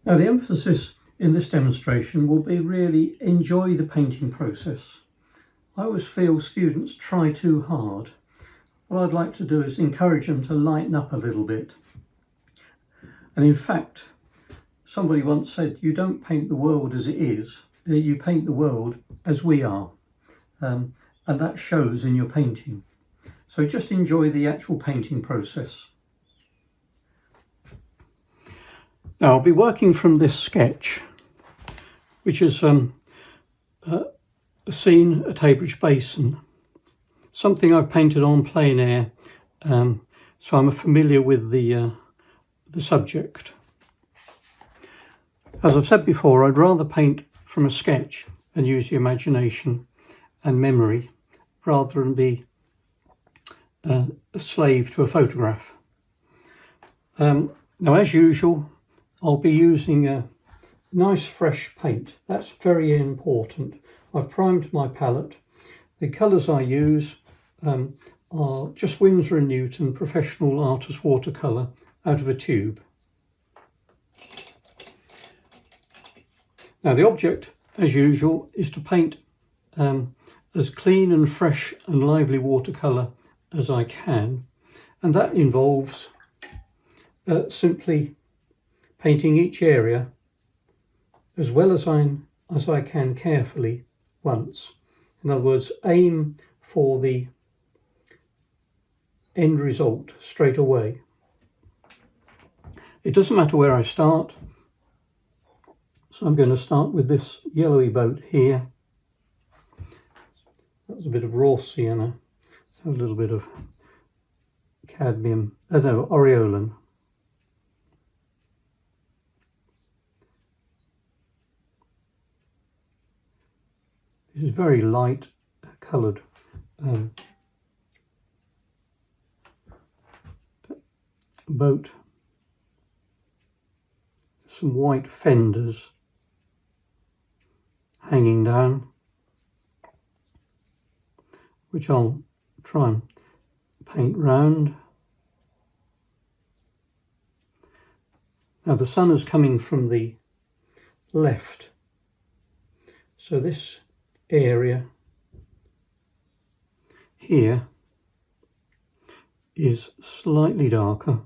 Now the emphasis in this demonstration will be really enjoy the painting process. I always feel students try too hard. What I'd like to do is encourage them to lighten up a little bit. And in fact, somebody once said, you don't paint the world as it is, you paint the world as we are. And that shows in your painting. So just enjoy the actual painting process. Now I'll be working from this sketch, which is a scene at Heybridge Basin, something I've painted on plein air, so I'm familiar with the subject. As I've said before, I'd rather paint from a sketch and use the imagination and memory rather than be a slave to a photograph. Now, as usual, I'll be using a nice fresh paint. That's very important. I've primed my palette. The colours I use are just Winsor & Newton Professional Artist Watercolour out of a tube. Now the object, as usual, is to paint as clean and fresh and lively watercolour as I can, and that involves simply painting each area as well as I can carefully once. In other words, aim for the end result straight away. It doesn't matter where I start, so I'm going to start with this yellowy boat here. That was a bit of raw sienna, so a little bit of cadmium, aureolin. This is very light coloured boat. Some white fenders hanging down, which I'll try and paint round. Now the sun is coming from the left, so this area here is slightly darker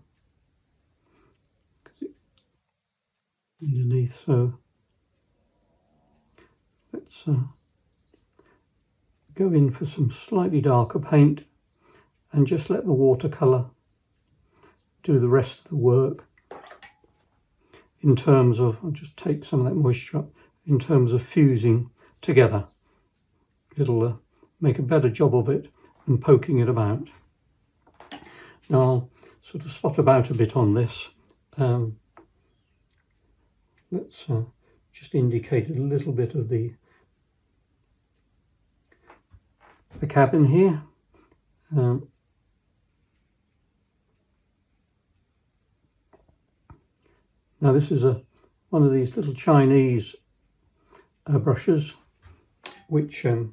underneath, so let's go in for some slightly darker paint and just let the watercolour do the rest of the work in terms of, I'll just take some of that moisture up, in terms of fusing together. It'll make a better job of it than poking it about. Now I'll sort of spot about a bit on this. Let's just indicate a little bit of the cabin here. Now this is one of these little Chinese brushes, which I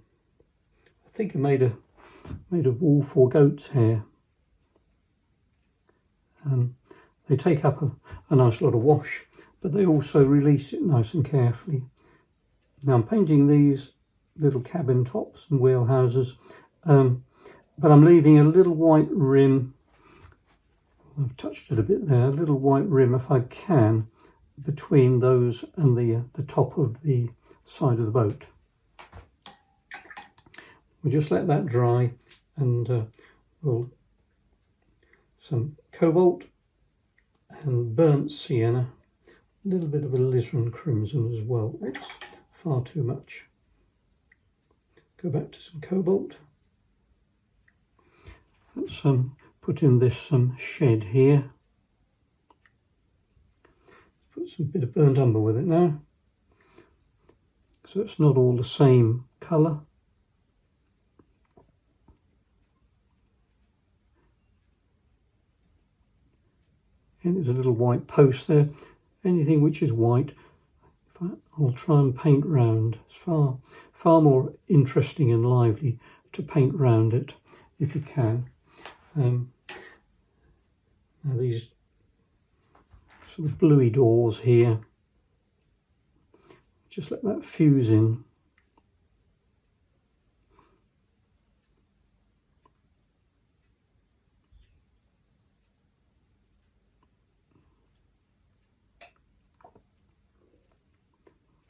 think are made of wolf or goat's hair. They take up a nice lot of wash, but they also release it nice and carefully. Now I'm painting these little cabin tops and wheelhouses, but I'm leaving a little white rim. I've touched it a bit there, a little white rim if I can, between those and the top of the side of the boat. We'll just let that dry, and we'll some cobalt and burnt sienna, a little bit of alizarin crimson as well. Oops, far too much. Go back to some cobalt. Let's put in this shed here. Put some bit of burnt umber with it now, so it's not all the same colour. And there's a little white post there. Anything which is white, I'll try and paint round. It's far more interesting and lively to paint round it if you can. Now these sort of bluey doors here, just let that fuse in.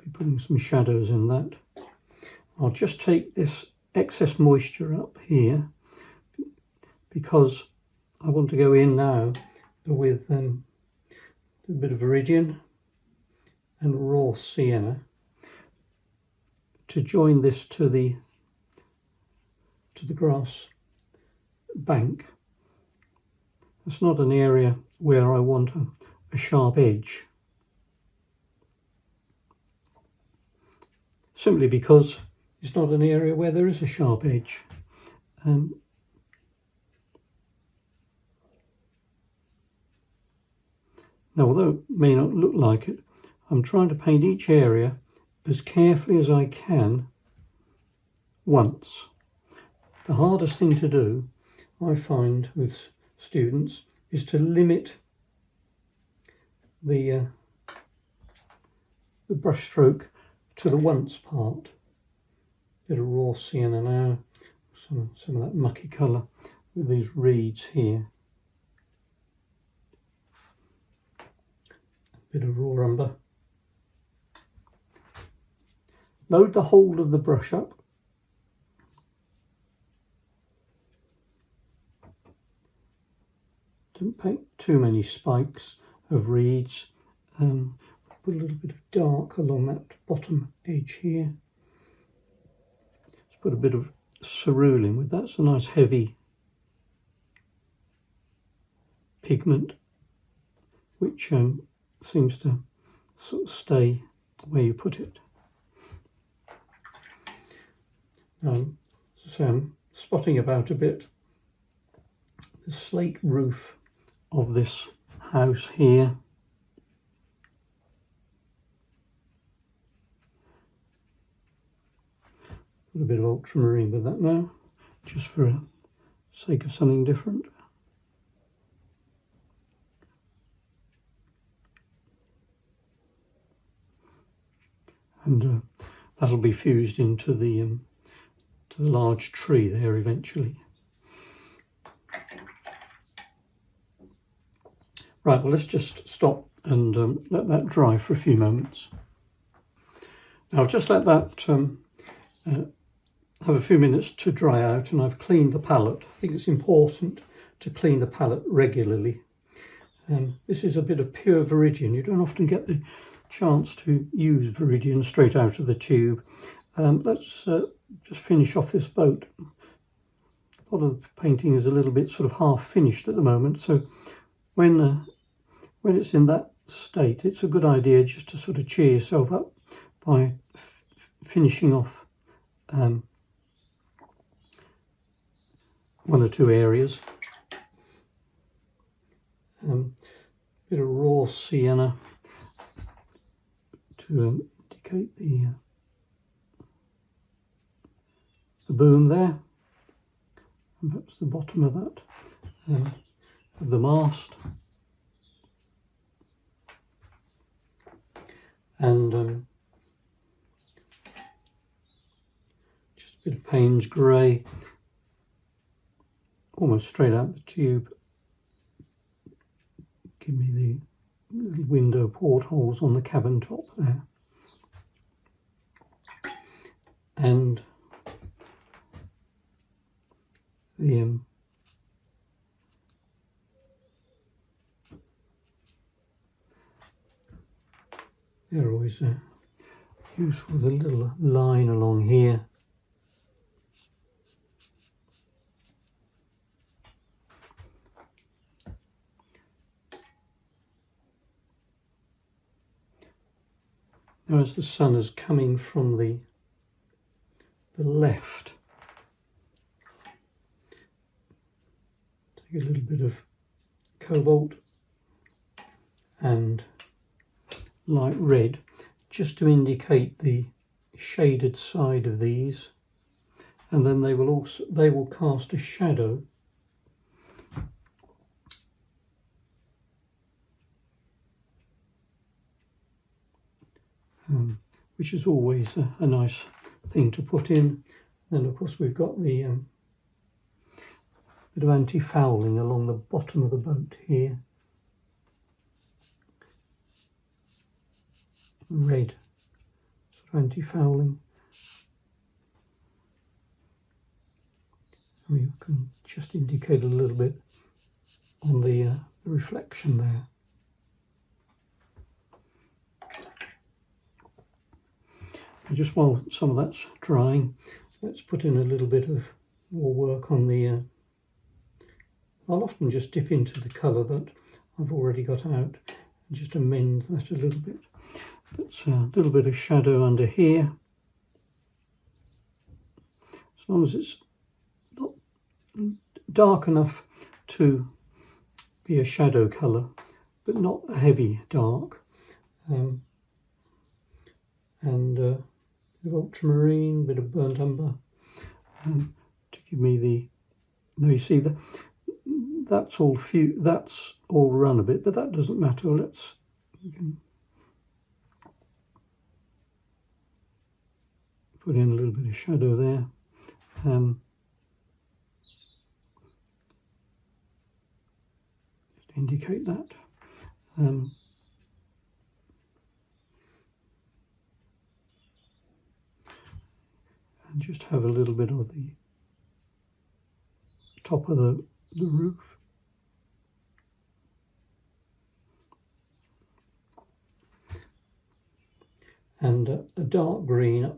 Be putting some shadows in that. I'll just take this excess moisture up here because I want to go in now with a bit of viridian and raw sienna to join this to the grass bank. It's not an area where I want a sharp edge, simply because it's not an area where there is a sharp edge. Now, although it may not look like it, I'm trying to paint each area as carefully as I can once. The hardest thing to do, I find, with students is to limit the brush stroke to the once part. Bit of raw sienna now, some of that mucky colour with these reeds here. Bit of raw umber. Load the whole of the brush up. Don't paint too many spikes of reeds. Put a little bit of dark along that bottom edge here. Let's put a bit of cerulean with that. It's a nice heavy pigment which seems to sort of stay where you put it. So I'm spotting about a bit the slate roof of this house here. Put a bit of ultramarine with that now, just for the sake of something different. And that'll be fused into the large tree there eventually. Right, well, let's just stop and let that dry for a few moments. Now I've just let that have a few minutes to dry out, and I've cleaned the palette. I think it's important to clean the palette regularly. This is a bit of pure viridian. You don't often get the chance to use viridian straight out of the tube. Let's just finish off this boat. A lot of the painting is a little bit sort of half finished at the moment, so when it's in that state, it's a good idea just to sort of cheer yourself up by finishing off one or two areas. Bit of raw sienna to indicate the boom there, and perhaps the bottom of that, of the mast, and just a bit of Payne's grey, almost straight out the tube. Give me the little window portholes on the cabin top there, and the they're always useful with a little line along here. Now, as the sun is coming from the left, take a little bit of cobalt and light red just to indicate the shaded side of these, and then they will cast a shadow which is always a nice thing to put in. Then of course we've got the bit of anti-fouling along the bottom of the boat here. Red sort of anti-fouling. We can just indicate a little bit on the reflection there. And just while some of that's drying, let's put in a little bit of more work on the I'll often just dip into the colour that I've already got out and just amend that a little bit. That's a little bit of shadow under here. As long as it's not dark enough to be a shadow colour, but not a heavy dark. And a bit of ultramarine, bit of burnt umber, to give me the. Now you see that that's all run a bit, but that doesn't matter. We can put in a little bit of shadow there. Just indicate that. And just have a little bit of the top of the roof. And a dark green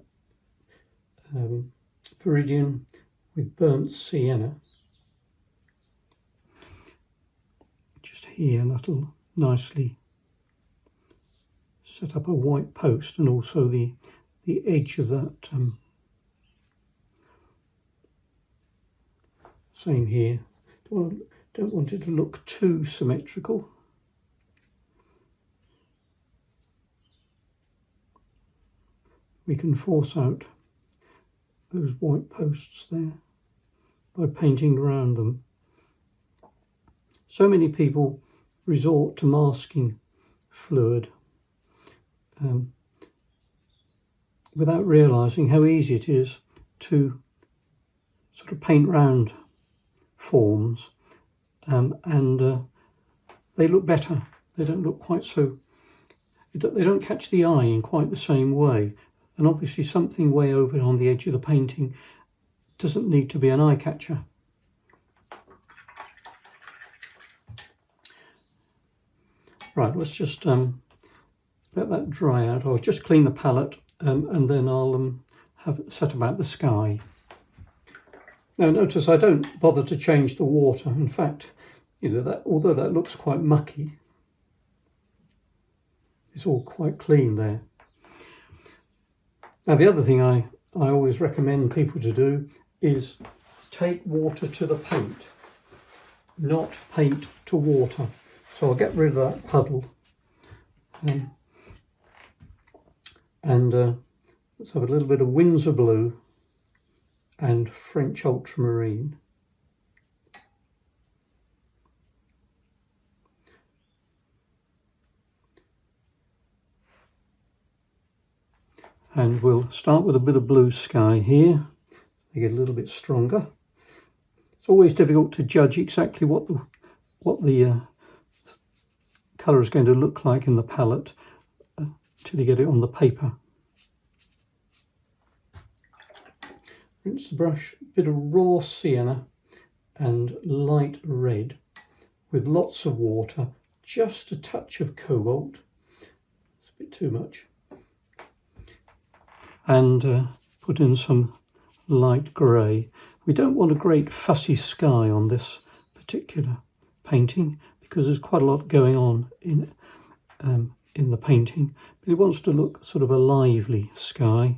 viridian with burnt sienna. Just here, that'll nicely set up a white post, and also the edge of that. Same here. Don't want it to look too symmetrical. We can force out those white posts there by painting around them. So many people resort to masking fluid without realising how easy it is to sort of paint round forms, and they look better. They don't look quite so, they don't catch the eye in quite the same way. And obviously something way over on the edge of the painting doesn't need to be an eye catcher. Right, let's just let that dry out. I'll just clean the palette and then I'll have it set about the sky. Now notice I don't bother to change the water. In fact, although that looks quite mucky, it's all quite clean there. Now the other thing I always recommend people to do is take water to the paint, not paint to water. So I'll get rid of that puddle. And let's have a little bit of Windsor blue and French ultramarine. And we'll start with a bit of blue sky here. They get a little bit stronger. It's always difficult to judge exactly what the colour is going to look like in the palette till you get it on the paper. Rinse the brush, a bit of raw sienna and light red with lots of water, just a touch of cobalt. It's a bit too much. And put in some light grey. We don't want a great fussy sky on this particular painting because there's quite a lot going on in the painting, but it wants to look sort of a lively sky.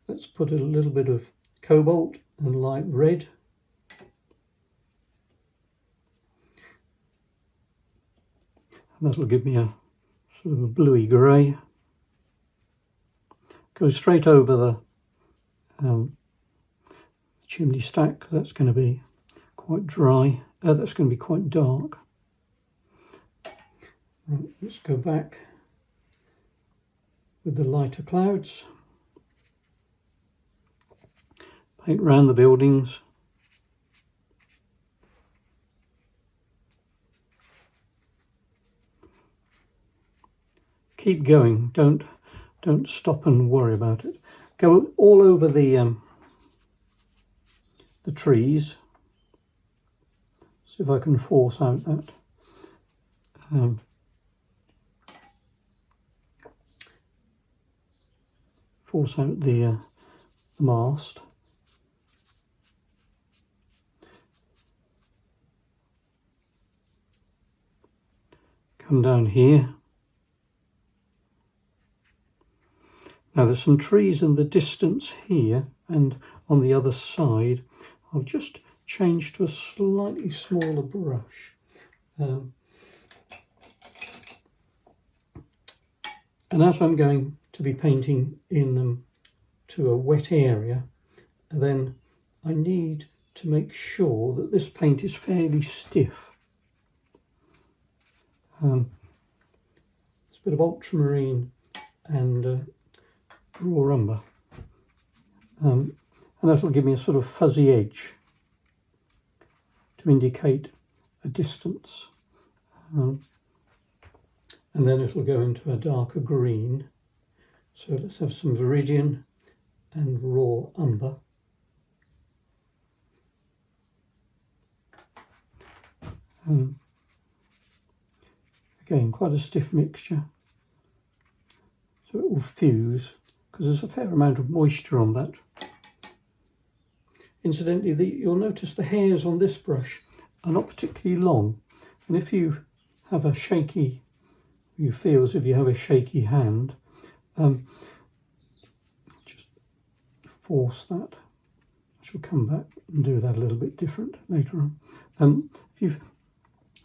Let's put a little bit of cobalt and light red. And that'll give me a sort of a bluey grey. Go straight over the chimney stack. That's going to be quite dry. That's going to be quite dark. Right, let's go back with the lighter clouds. Paint around the buildings. Keep going, don't stop and worry about it. Go all over the trees. See if I can force out that force out the mast. Come down here. Now there's some trees in the distance here and on the other side. I'll just change to a slightly smaller brush. And as I'm going to be painting in to a wet area, then I need to make sure that this paint is fairly stiff. It's a bit of ultramarine and raw umber, and that'll give me a sort of fuzzy edge to indicate a distance, and then it'll go into a darker green. So let's have some viridian and raw umber. Again, quite a stiff mixture, so it will fuse because there's a fair amount of moisture on that. Incidentally, you'll notice the hairs on this brush are not particularly long, and if you have a shaky, you feel as if you have a shaky hand, just force that. I shall come back and do that a little bit different later on. If you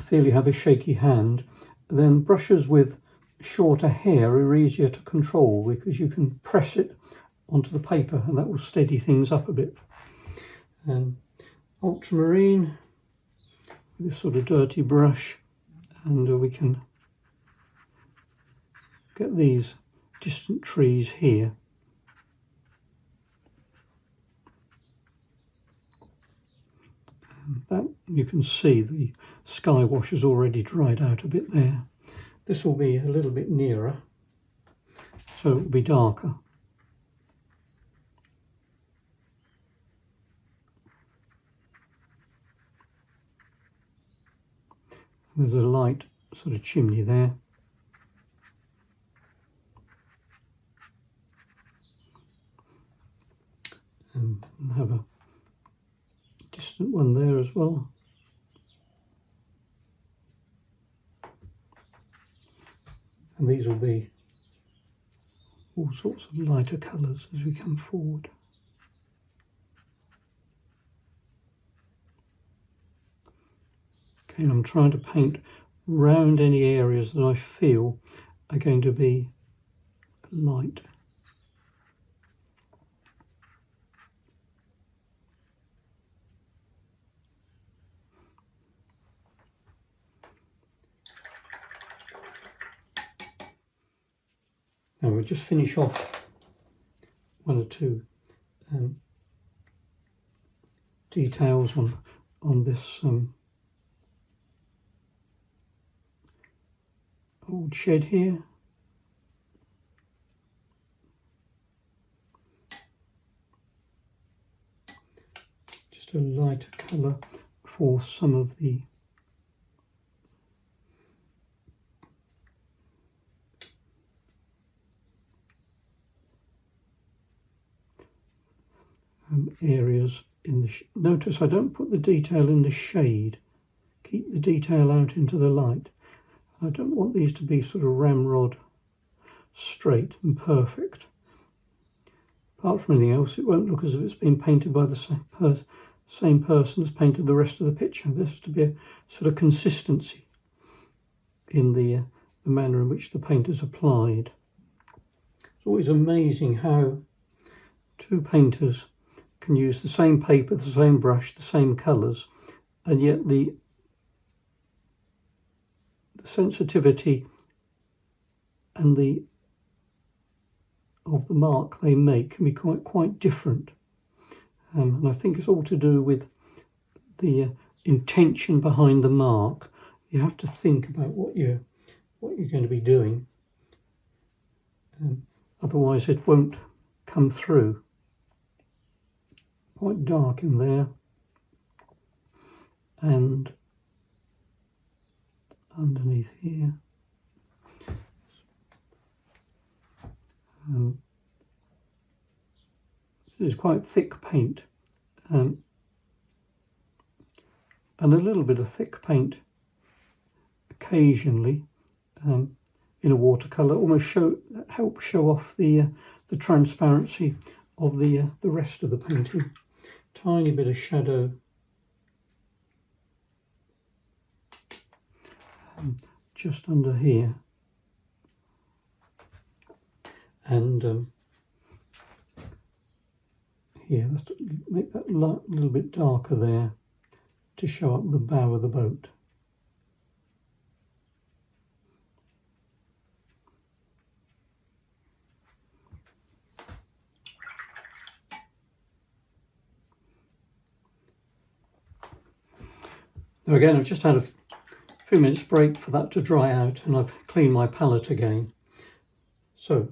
feel you have a shaky hand, then brushes with shorter hair are easier to control because you can press it onto the paper and that will steady things up a bit. Ultramarine with this sort of dirty brush, and we can get these distant trees here. And that you can see the sky wash has already dried out a bit there. This will be a little bit nearer, so it will be darker. There's a light sort of chimney there. And have a distant one there as well. And these will be all sorts of lighter colours as we come forward. Okay, and I'm trying to paint round any areas that I feel are going to be light. Now we'll just finish off one or two details on this old shed here. Just a lighter colour for some of the areas in the notice I don't put the detail in the shade, keep the detail out into the light. I don't want these to be sort of ramrod straight and perfect. Apart from anything else, it won't look as if it's been painted by the same person as painted the rest of the picture. There has to be a sort of consistency in the manner in which the paint is applied. It's always amazing how two painters can use the same paper, the same brush, the same colours, and yet the sensitivity and the of the mark they make can be quite different. And I think it's all to do with the intention behind the mark. You have to think about what you're going to be doing. Otherwise it won't come through. Quite dark in there, and underneath here. This is quite thick paint, and a little bit of thick paint occasionally in a watercolour almost help show off the transparency of the rest of the painting. Tiny bit of shadow just under here, and here, let's make that a little bit darker there to show up the bow of the boat. Now again, I've just had a few minutes break for that to dry out, and I've cleaned my palette again. So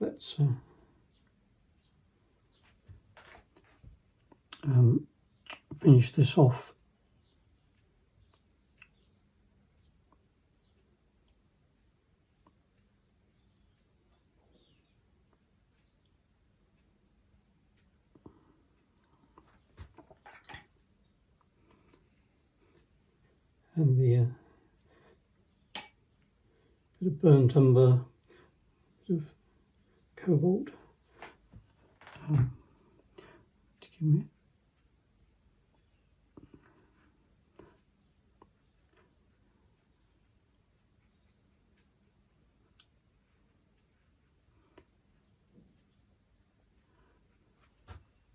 let's finish this off. And the bit of burnt umber, bit of cobalt to give me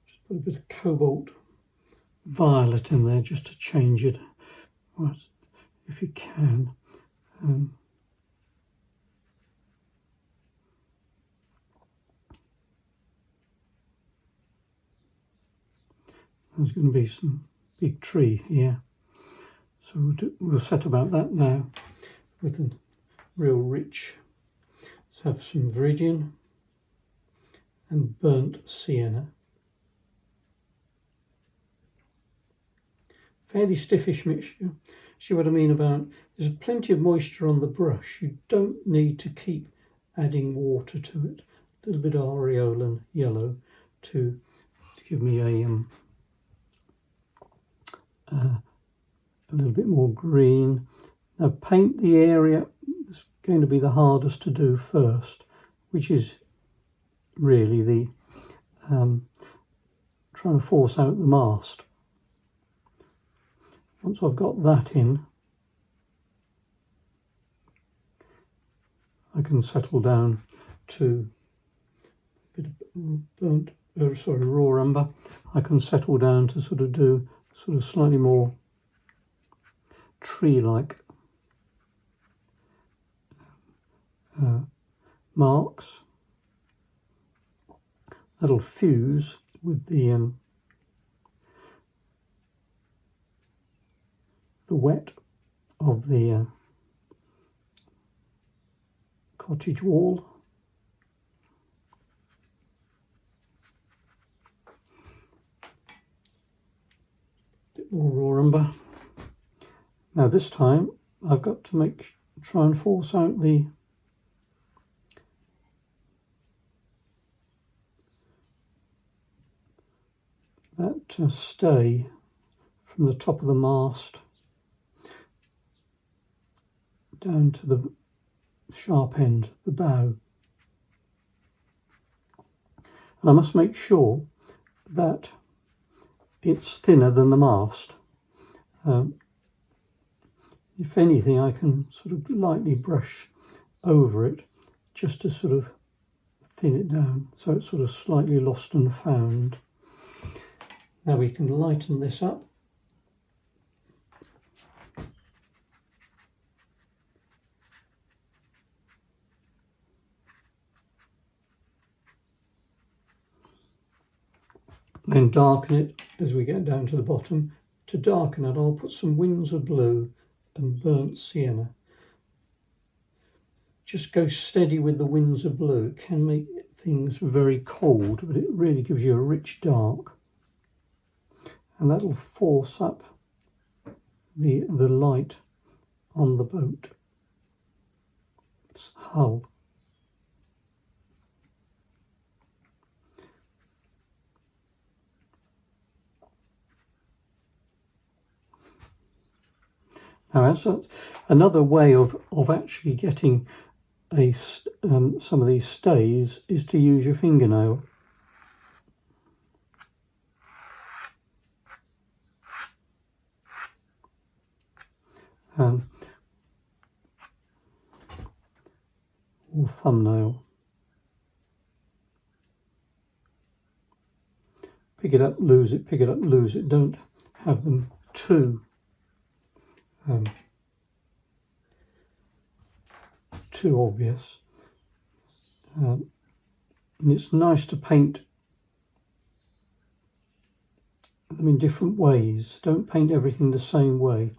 just put a bit of cobalt violet in there just to change it, if you can. There's going to be some big tree here, so we'll set about that now with a real rich. Let's have some viridian and burnt sienna. Fairly stiffish mixture. See what I mean about, there's plenty of moisture on the brush. You don't need to keep adding water to it. A little bit of aureolin yellow to give me a little bit more green. Now paint the area that's going to be the hardest to do first, which is really the trying to force out the mast. Once I've got that in, I can settle down to a bit of raw umber. I can settle down to sort of do slightly more tree-like marks. That'll fuse with the wet of the cottage wall. Bit more raw umber. Now this time I've got to try and force out that stay from the top of the mast down to the sharp end, the bow. And I must make sure that it's thinner than the mast. If anything, I can sort of lightly brush over it just to sort of thin it down, so it's sort of slightly lost and found. Now we can lighten this up. Then darken it as we get down to the bottom. To darken it, I'll put some winds of blue and burnt sienna. Just go steady with the winds of blue. It can make things very cold, but it really gives you a rich dark. And that'll force up the light on the boat, its hull. Now, another way of actually getting some of these stays is to use your fingernail. Or thumbnail. Pick it up, lose it, pick it up, lose it. Don't have them too obvious. And it's nice to paint them in different ways. Don't paint everything the same way.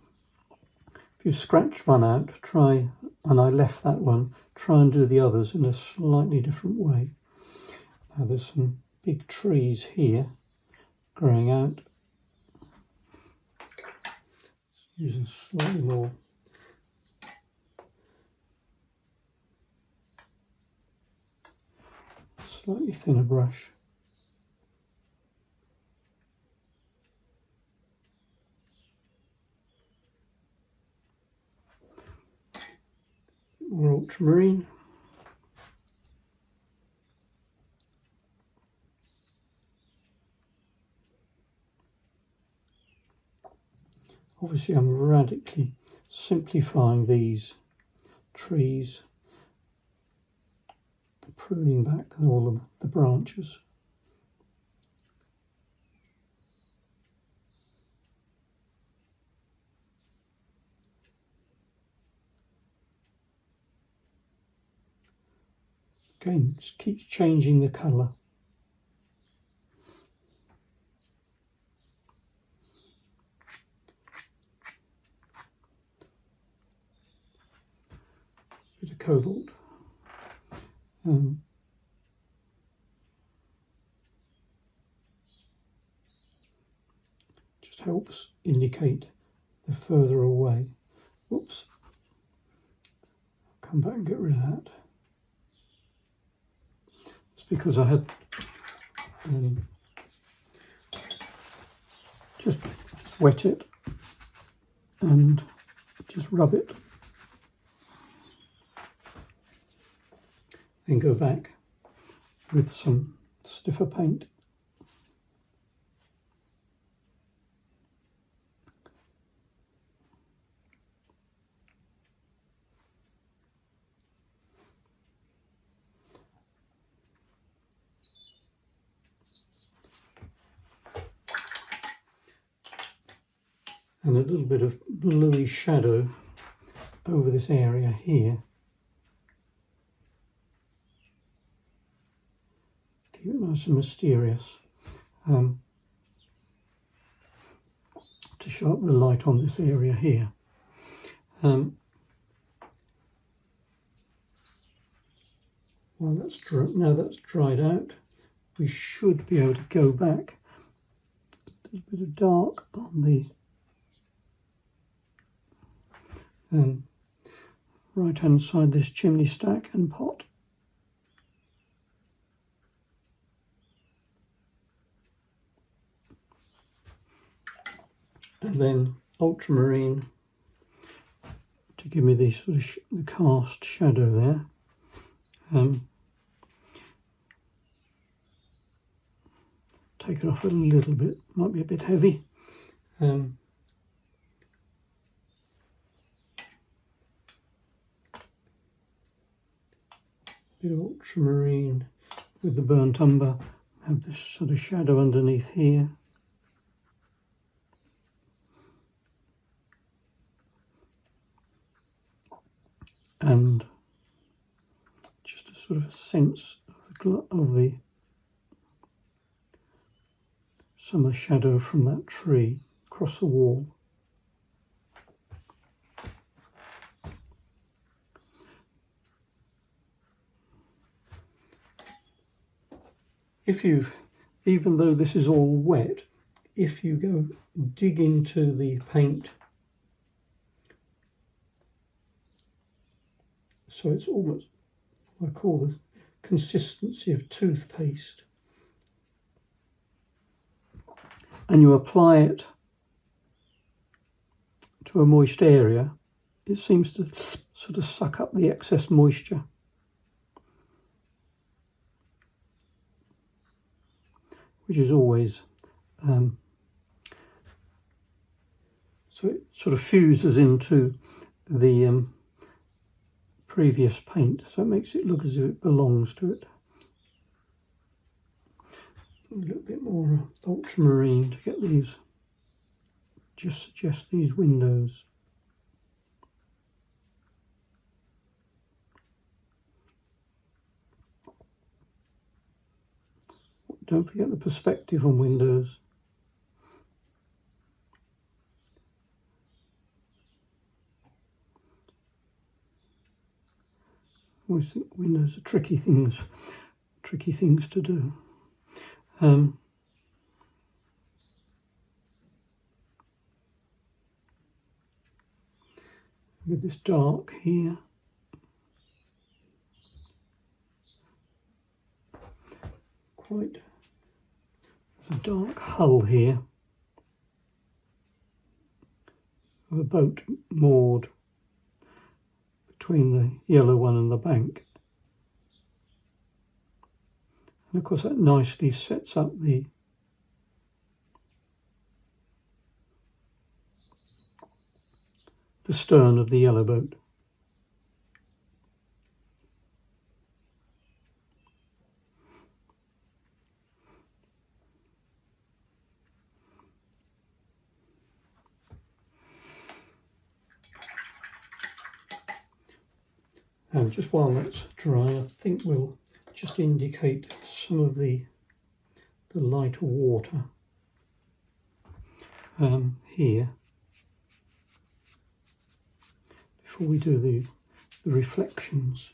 If you scratch one out, and I left that one, try and do the others in a slightly different way. Now there's some big trees here growing out. Using slightly more slightly thinner brush. More ultramarine. Obviously I'm radically simplifying these trees, pruning back all of the branches. Again, just keeps changing the colour. Bit of cobalt. Just helps indicate the further away. Whoops. Come back and get rid of that. It's because I had just wet it and just rub it. Then go back with some stiffer paint. And a little bit of bluey shadow over this area here. Keep it nice and mysterious. To show up the light on this area here. Well, now that's dried out, we should be able to go back. A little bit of dark on the right hand side, this chimney stack and pot. And then ultramarine to give me the sort of the cast shadow there. Take it off a little bit, might be a bit heavy. Bit of ultramarine with the burnt umber. Have this sort of shadow underneath here. And just a sort of sense of the some of the shadow from that tree across the wall. Even though this is all wet, if you go dig into the paint, so it's almost what I call the consistency of toothpaste, and you apply it to a moist area, it seems to sort of suck up the excess moisture. Which is always, so it sort of fuses into the previous paint, so it makes it look as if it belongs to it. A little bit more ultramarine to get these, just suggest these windows. Don't forget the perspective on windows. I always think windows are tricky things to do. With this dark here. There's a dark hull here of a boat moored between the yellow one and the bank. And of course that nicely sets up the stern of the yellow boat. And just while that's drying, I think we'll just indicate some of the lighter water here before we do the reflections.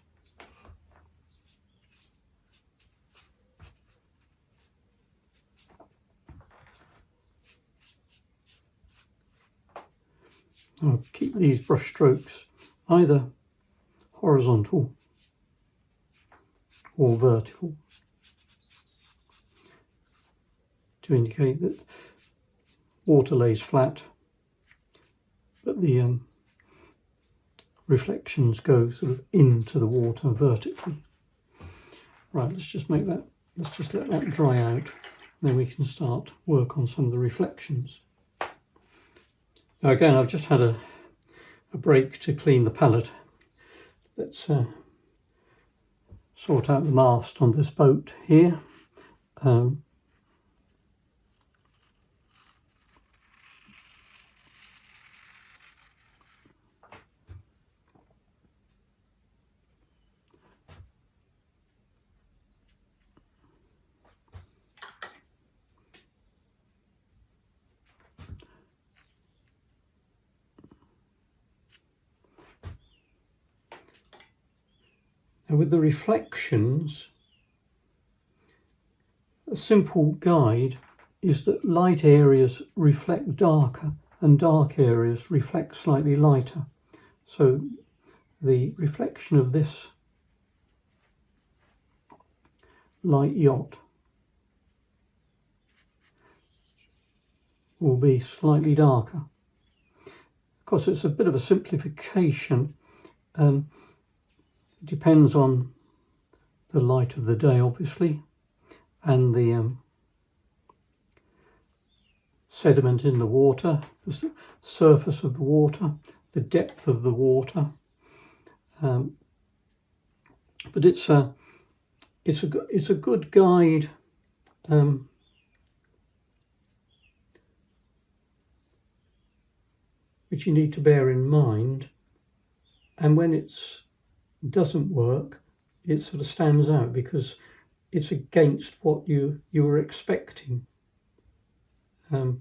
I'll keep these brush strokes either horizontal or vertical to indicate that water lays flat, but the reflections go sort of into the water vertically. Right, let's just let that dry out, and then we can start work on some of the reflections. Now again, I've just had a break to clean the palette. Let's sort out the mast on this boat here. Now with the reflections, a simple guide is that light areas reflect darker and dark areas reflect slightly lighter. So the reflection of this light yacht will be slightly darker. Of course, it's a bit of a simplification. It depends on the light of the day, obviously, and the sediment in the water, the surface of the water, the depth of the water. But it's a good guide which you need to bear in mind, and when it doesn't work, it sort of stands out because it's against what you were expecting. Now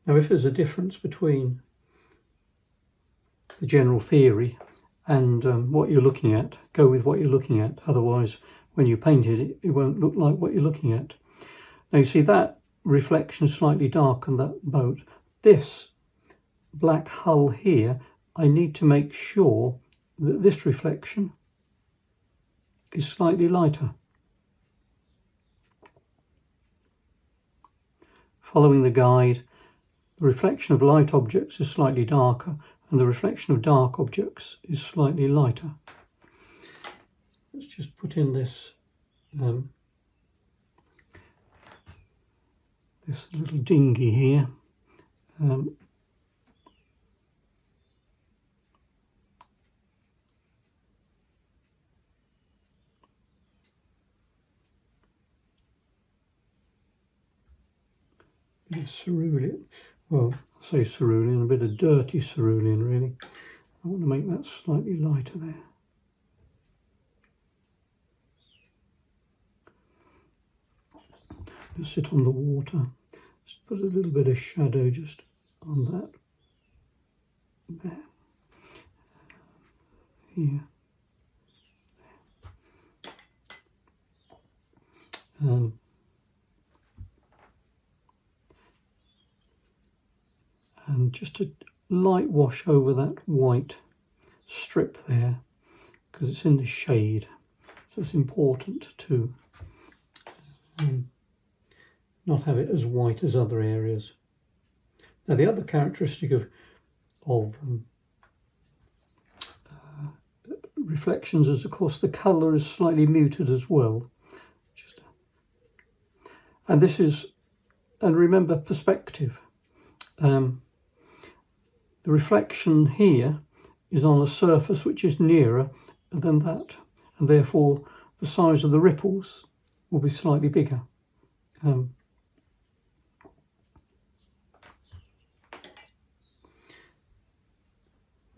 if there's a difference between the general theory and what you're looking at, go with what you're looking at. Otherwise, when you paint it, it won't look like what you're looking at. Now you see that reflection is slightly dark on that boat. This black hull here, I need to make sure that this reflection is slightly lighter. Following the guide, the reflection of light objects is slightly darker and the reflection of dark objects is slightly lighter. Let's just put in this this little dinghy here. Cerulean, well, I say cerulean, a bit of dirty cerulean really. I want to make that slightly lighter there. Just sit on the water, just put a little bit of shadow just on that, there, here, and just a light wash over that white strip there because it's in the shade, so it's important to not have it as white as other areas. Now the other characteristic of reflections is of course the colour is slightly muted as well. And this is, and remember perspective. The reflection here is on a surface which is nearer than that, and therefore the size of the ripples will be slightly bigger.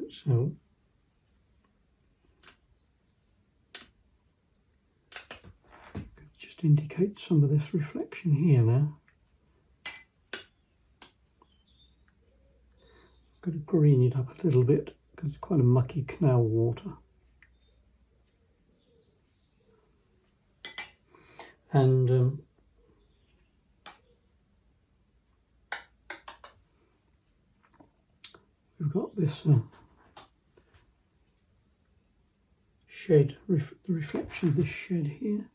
So just indicate some of this reflection here now. Got to green it up a little bit because it's quite a mucky canal water. And we've got this shed, the reflection of this shed here.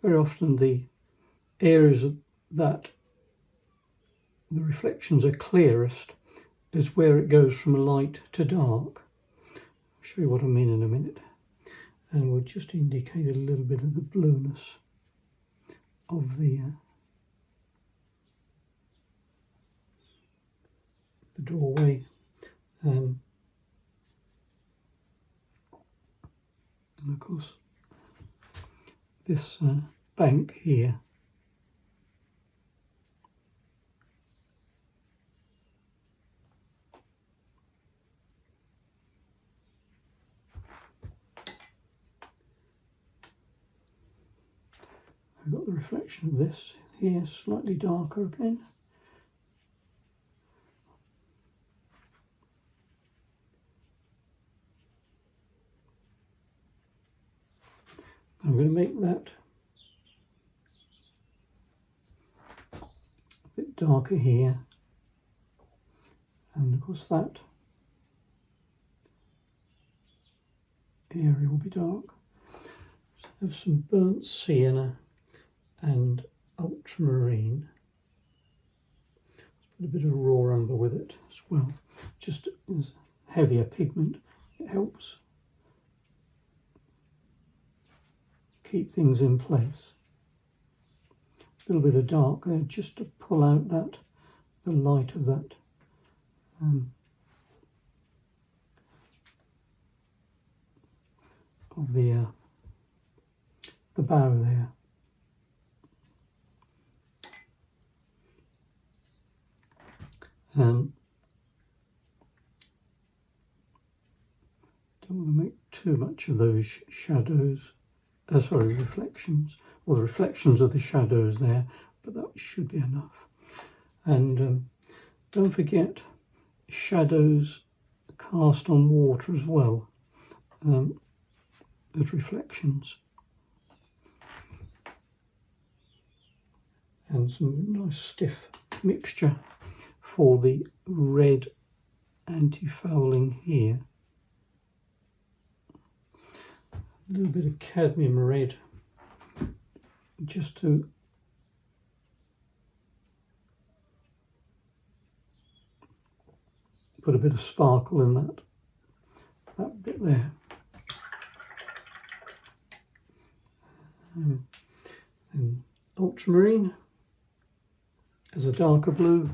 Very often the areas that the reflections are clearest is where it goes from light to dark. I'll show you what I mean in a minute. And we'll just indicate a little bit of the blueness of the doorway. And of course this bank here. I've got the reflection of this here, slightly darker again. I'm going to make that a bit darker here, and of course that area will be dark. So I have some burnt sienna and ultramarine. Put a bit of raw umber with it as well, just as heavier pigment. It helps keep things in place. A little bit of dark there just to pull out that, the light of that of the the bow there. Don't want to make too much of those shadows, reflections, or the reflections of the shadows there, but that should be enough. And don't forget shadows cast on water as well, as reflections. And some nice stiff mixture for the red anti-fouling here. A little bit of cadmium red just to put a bit of sparkle in that bit there. And ultramarine as a darker blue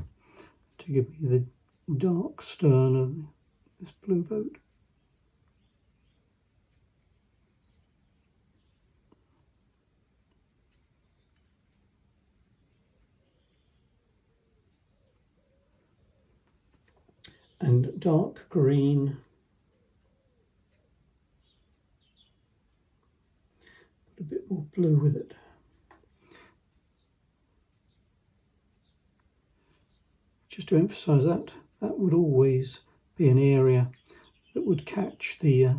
to give me the dark stern of this blue boat. And dark green, a bit more blue with it. Just to emphasise that would always be an area that would catch the,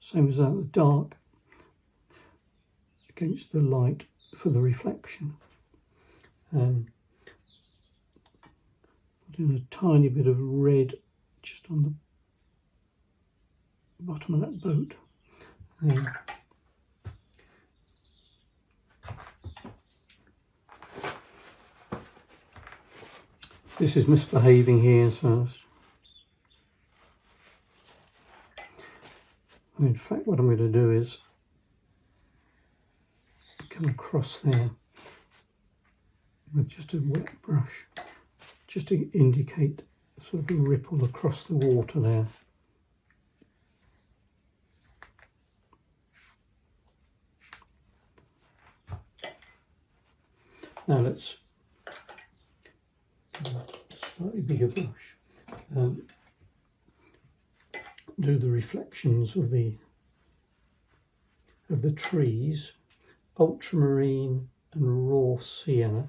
same as that, the dark against the light for the reflection. Put in a tiny bit of red just on the bottom of that boat. This is misbehaving here, so in fact what I'm going to do is come across there with just a wet brush, just to indicate sort of a ripple across the water there. Now let's slightly bigger brush. Do the reflections of the trees, ultramarine and raw sienna.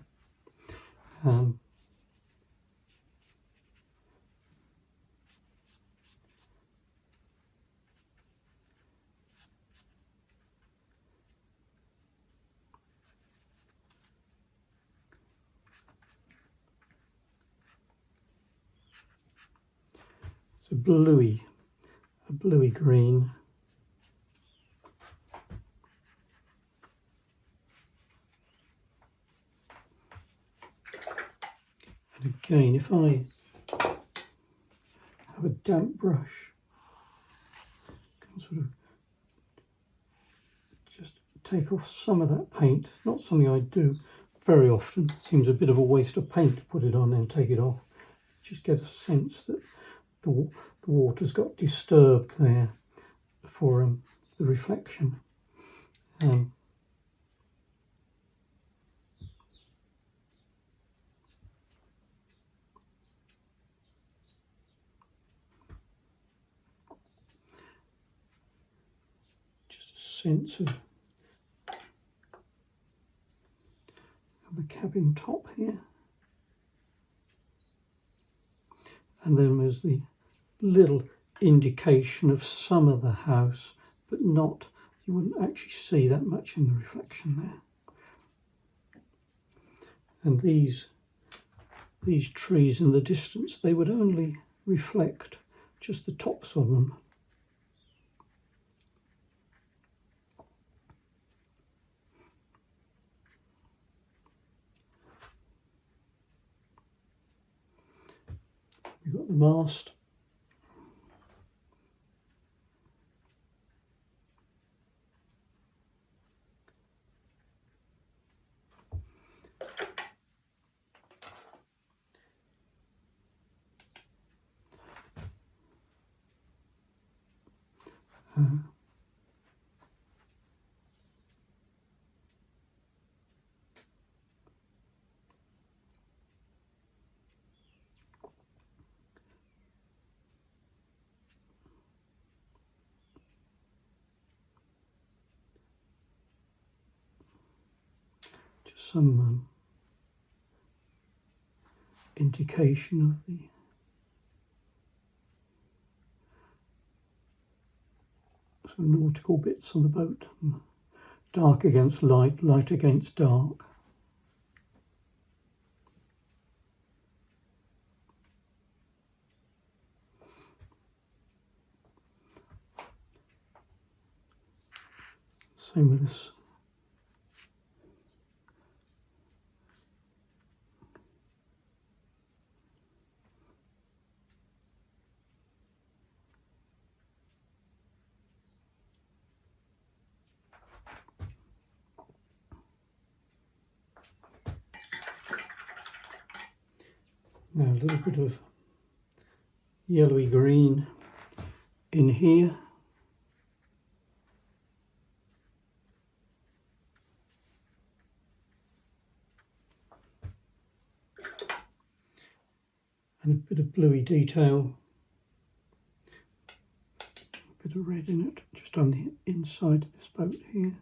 It's a bluey green. And again, if I have a damp brush, I can sort of just take off some of that paint. Not something I do very often. It seems a bit of a waste of paint to put it on and take it off. Just get a sense that the water's got disturbed there for the reflection. Just a sense of the cabin top here. And then there's the little indication of some of the house, but not, you wouldn't actually see that much in the reflection there. And these trees in the distance, they would only reflect just the tops of them. We've got the mast. Just some indication of the sort of nautical bits on the boat. Dark against light, light against dark. Same with this. Now a little bit of yellowy green in here. And a bit of bluey detail. A bit of red in it, just on the inside of this boat here.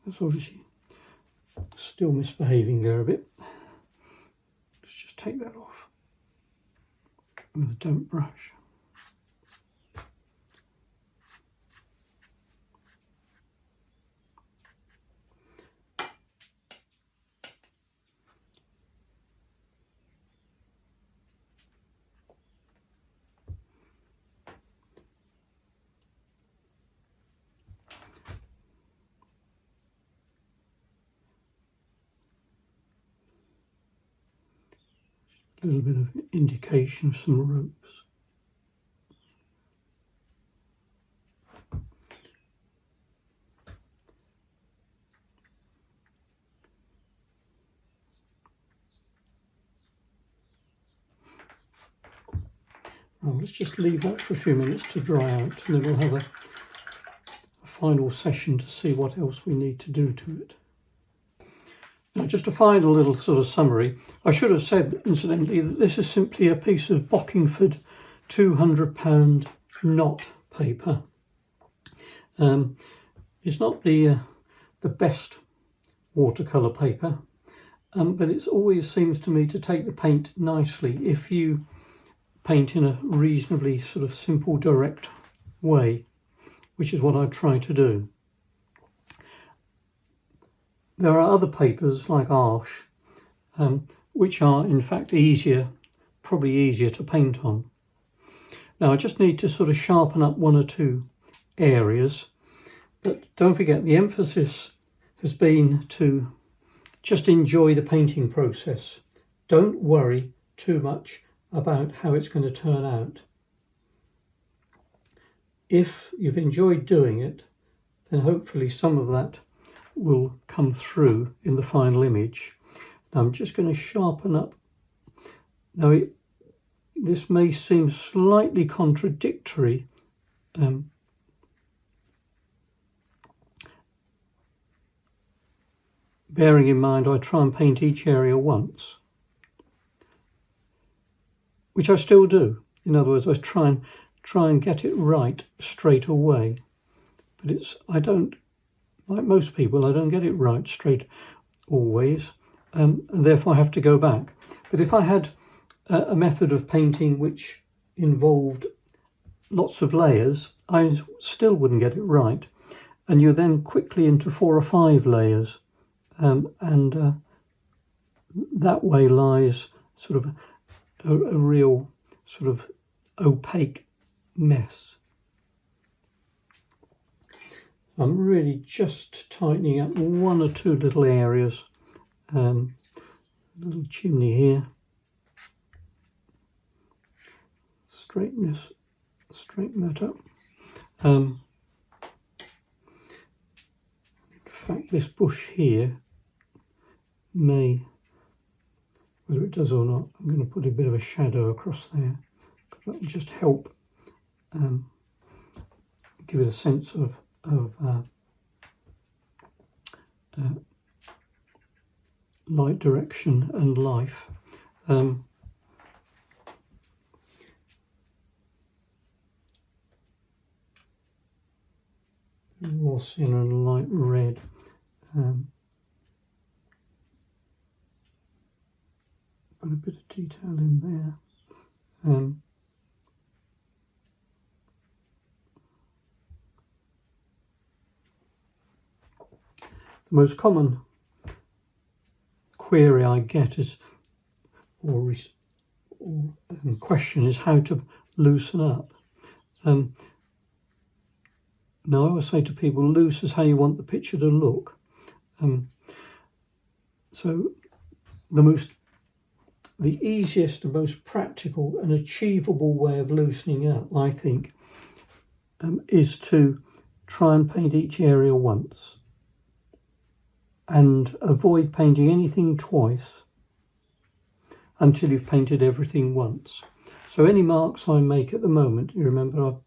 That's obviously still misbehaving there a bit. Let's just take that off with a damp brush. A little bit of indication of some ropes. Well, let's just leave that for a few minutes to dry out, and then we'll have a final session to see what else we need to do to it. Now, just a final little sort of summary. I should have said, incidentally, that this is simply a piece of Bockingford £200 knot paper. It's not the best watercolour paper, but it always seems to me to take the paint nicely if you paint in a reasonably sort of simple, direct way, which is what I try to do. There are other papers like Arche, which are in fact probably easier to paint on. Now I just need to sort of sharpen up one or two areas, but don't forget the emphasis has been to just enjoy the painting process. Don't worry too much about how it's going to turn out. If you've enjoyed doing it, then hopefully some of that will come through in the final image. Now I'm just going to sharpen up. Now this may seem slightly contradictory, bearing in mind I try and paint each area once, which I still do. In other words, I try and get it right straight away, but I don't, like most people, I don't get it right straight always, and therefore I have to go back. But if I had a method of painting which involved lots of layers, I still wouldn't get it right, and you're then quickly into 4 or 5 layers, and that way lies sort of a real sort of opaque mess. I'm really just tightening up 1 or 2 little areas. Little chimney here. Straighten that up. In fact, this bush here may, whether it does or not, I'm going to put a bit of a shadow across there, because that will just help give it a sense of light direction and life. More cyan and light red. Put a bit of detail in there. The most common query I get is, or question is, how to loosen up. Now I always say to people, loose is how you want the picture to look. So the easiest and most practical and achievable way of loosening up, I think, is to try and paint each area once and avoid painting anything twice until you've painted everything once. So any marks I make at the moment, you remember,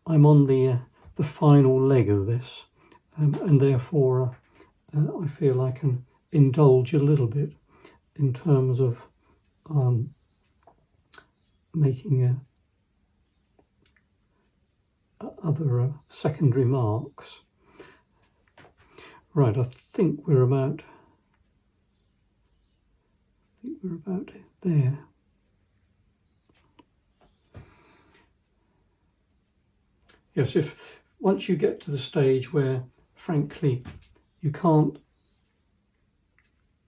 I'm on the final leg of this, and therefore I feel I can indulge a little bit in terms of making other secondary marks. Right, I think we're about there. Yes, if once you get to the stage where, frankly, you can't,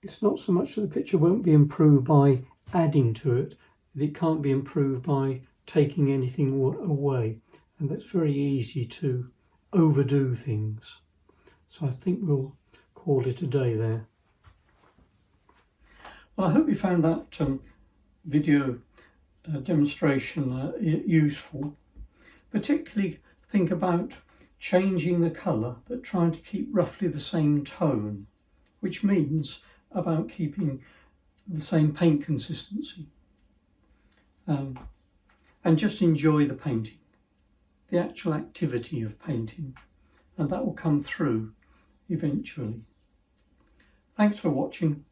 it's not so much that the picture won't be improved by adding to it, it can't be improved by taking anything away, and that's very easy to overdo things. So I think we'll call it a day there. Well, I hope you found that video demonstration useful. Particularly think about changing the colour but trying to keep roughly the same tone, which means about keeping the same paint consistency. And just enjoy the painting, the actual activity of painting, and that will come through eventually. Thanks for watching.